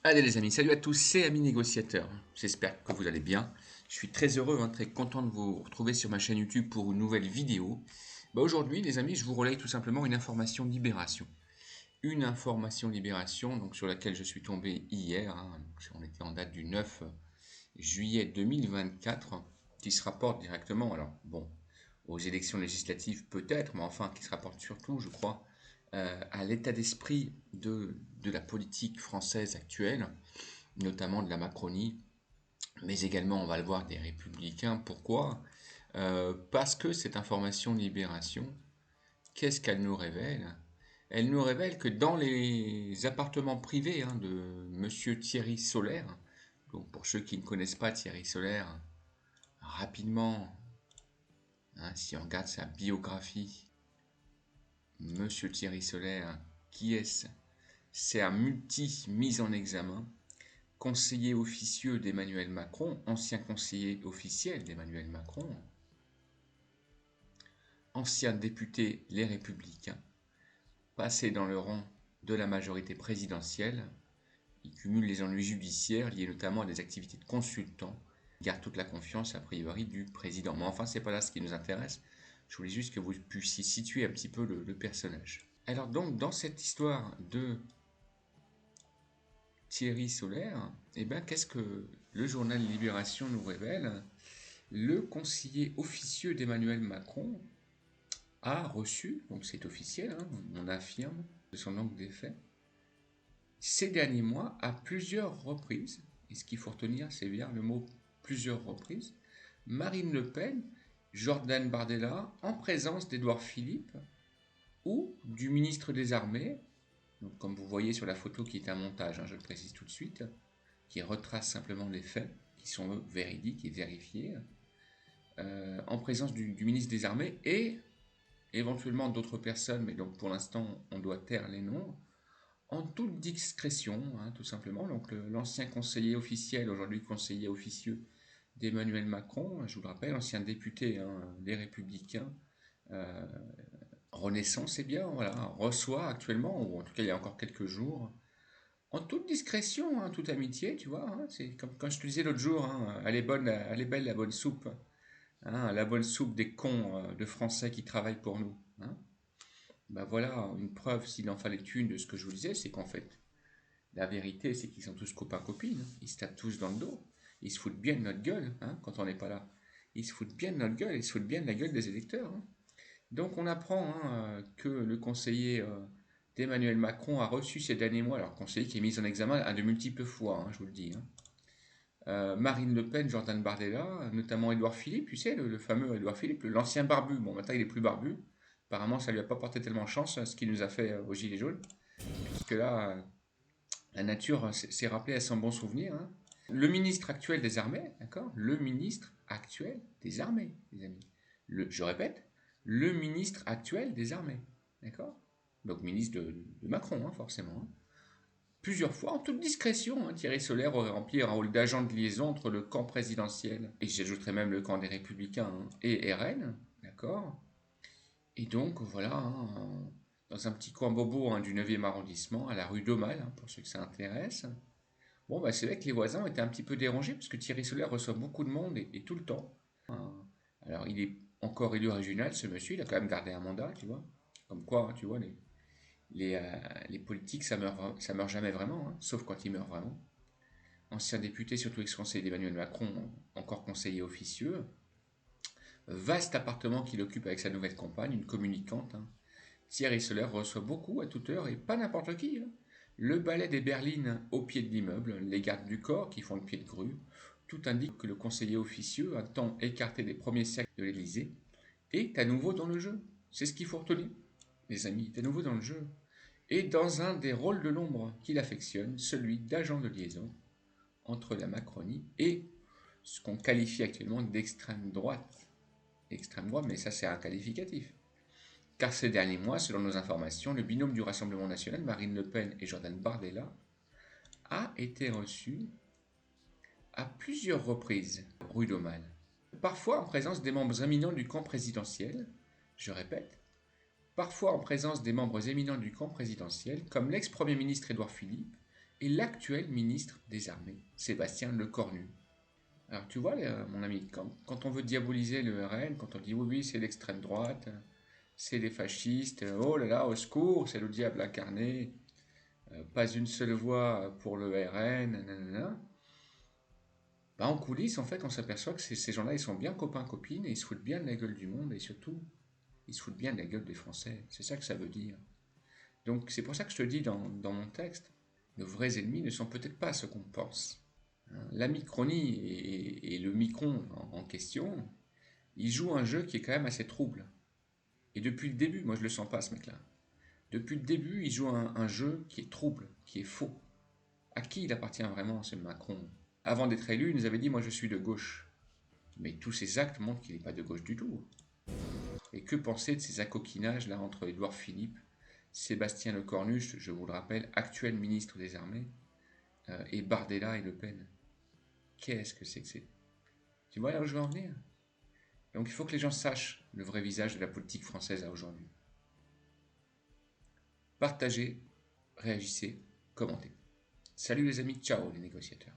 Allez les amis, salut à tous, c'est Ami Négociateur. J'espère que vous allez bien. Je suis très heureux, très content de vous retrouver sur ma chaîne YouTube pour une nouvelle vidéo. Aujourd'hui les amis, je vous relaye tout simplement une information Libération. Une information Libération donc, sur laquelle je suis tombé hier. On était en date du 9 juillet 2024, qui se rapporte directement, alors bon, aux élections législatives peut-être, mais enfin qui se rapporte surtout, je crois, à l'état d'esprit de la politique française actuelle, notamment de la Macronie, mais également, on va le voir, des républicains. Pourquoi? Parce que cette information Libération, qu'est-ce qu'elle nous révèle? Elle nous révèle que dans les appartements privés de Monsieur Thierry Solaire, donc pour ceux qui ne connaissent pas Thierry Solaire, rapidement, si on regarde sa biographie, Monsieur Thierry Solaire, qui est-ce? C'est un multi-mise en examen, conseiller officieux d'Emmanuel Macron, ancien conseiller officiel d'Emmanuel Macron, ancien député Les Républicains, passé dans le rang de la majorité présidentielle. Il cumule les ennuis judiciaires liés notamment à des activités de consultant. Il garde toute la confiance a priori du président. Mais enfin, c'est pas là ce qui nous intéresse. Je voulais juste que vous puissiez situer un petit peu le personnage. Alors donc, dans cette histoire de Thierry Solaire, eh ben, qu'est-ce que le journal Libération nous révèle? Le conseiller officieux d'Emmanuel Macron a reçu, donc c'est officiel, on affirme de son langue des faits, ces derniers mois, à plusieurs reprises, et ce qu'il faut retenir, c'est bien le mot plusieurs reprises, Marine Le Pen, Jordan Bardella, en présence d'Édouard Philippe ou du ministre des Armées, donc comme vous voyez sur la photo qui est un montage, je le précise tout de suite, qui retrace simplement les faits, qui sont véridiques et vérifiés, en présence du ministre des Armées et éventuellement d'autres personnes, mais donc pour l'instant on doit taire les noms, en toute discrétion, tout simplement. Donc l'ancien conseiller officiel, aujourd'hui conseiller officieux d'Emmanuel Macron, je vous le rappelle, ancien député des Républicains, euh, Renaissance, c'est bien, voilà, reçoit actuellement, ou en tout cas il y a encore quelques jours, en toute discrétion, toute amitié, tu vois, c'est comme quand je te disais l'autre jour, elle est bonne, elle est belle la bonne soupe, la bonne soupe des cons de Français qui travaillent pour nous. Ben voilà, une preuve, s'il en fallait une, de ce que je vous disais, c'est qu'en fait, la vérité, c'est qu'ils sont tous copains-copines. Ils se tapent tous dans le dos. Ils se foutent bien de notre gueule quand on n'est pas là. Ils se foutent bien de notre gueule, ils se foutent bien de la gueule des électeurs. Donc on apprend que le conseiller d'Emmanuel Macron a reçu ces derniers mois, alors conseiller qui est mis en examen à de multiples fois, je vous le dis. Marine Le Pen, Jordan Bardella, notamment Édouard Philippe, tu sais, le fameux Édouard Philippe, l'ancien barbu. Bon, maintenant il est plus barbu. Apparemment, ça lui a pas porté tellement chance, ce qu'il nous a fait aux Gilets jaunes. Puisque là, la nature s'est rappelée à son bon souvenir. Le ministre actuel des Armées, d'accord? Le ministre actuel des Armées, les amis. Je répète, le ministre actuel des Armées, d'accord? Donc ministre de Macron, forcément. Plusieurs fois, en toute discrétion, Thierry Solaire aurait rempli un rôle d'agent de liaison entre le camp présidentiel, et j'ajouterais même le camp des Républicains, et RN, d'accord? Et donc, voilà, dans un petit coin bobo du 9e arrondissement, à la rue d'Aumale, pour ceux que ça intéresse. Bon, bah, c'est vrai que les voisins étaient un petit peu dérangés, parce que Thierry Solaire reçoit beaucoup de monde, et tout le temps. Alors, il est encore élu régional, ce monsieur, il a quand même gardé un mandat, tu vois. Comme quoi, tu vois, les politiques, ça meurt jamais vraiment, sauf quand ils meurent vraiment. Ancien député, surtout ex-conseiller d'Emmanuel Macron, encore conseiller officieux. Vaste appartement qu'il occupe avec sa nouvelle compagne, une communicante. Thierry Solaire reçoit beaucoup à toute heure et pas n'importe qui. Le balai des berlines au pied de l'immeuble, les gardes du corps qui font le pied de grue, tout indique que le conseiller officieux, un temps écarté des premiers siècles de l'Élysée, est à nouveau dans le jeu. C'est ce qu'il faut retenir, mes amis, est à nouveau dans le jeu. Et dans un des rôles de l'ombre qu'il affectionne, celui d'agent de liaison entre la Macronie et ce qu'on qualifie actuellement d'extrême droite. Extrême droite, mais ça c'est un qualificatif. Car ces derniers mois, selon nos informations, le binôme du Rassemblement national, Marine Le Pen et Jordan Bardella, a été reçu à plusieurs reprises rue d'Aumale. Parfois en présence des membres éminents du camp présidentiel, je répète, parfois en présence des membres éminents du camp présidentiel, comme l'ex-premier ministre Édouard Philippe et l'actuel ministre des Armées, Sébastien Lecornu. Alors tu vois, mon ami, quand on veut diaboliser le RN, quand on dit oui, oui, c'est l'extrême droite, c'est les fascistes, oh là là, au secours, c'est le diable incarné, pas une seule voix pour le RN, nanana. Bah, en coulisses, en fait, on s'aperçoit que ces gens-là, ils sont bien copains-copines et ils se foutent bien de la gueule du monde et surtout, ils se foutent bien de la gueule des Français. C'est ça que ça veut dire. Donc c'est pour ça que je te dis dans mon texte, nos vrais ennemis ne sont peut-être pas ce qu'on pense. La Micronie et le Micron en question, ils jouent un jeu qui est quand même assez trouble. Et depuis le début, moi je le sens pas ce mec-là. Depuis le début, il joue un jeu qui est trouble, qui est faux. À qui il appartient vraiment ce Macron? Avant d'être élu, il nous avait dit moi je suis de gauche. Mais tous ses actes montrent qu'il n'est pas de gauche du tout. Et que penser de ces acoquinages là entre Édouard Philippe, Sébastien Lecornu, je vous le rappelle, actuel ministre des Armées, et Bardella et Le Pen? Qu'est-ce que c'est que c'est? Tu vois là où je veux en venir? Donc il faut que les gens sachent le vrai visage de la politique française à aujourd'hui. Partagez, réagissez, commentez. Salut les amis, ciao les négociateurs.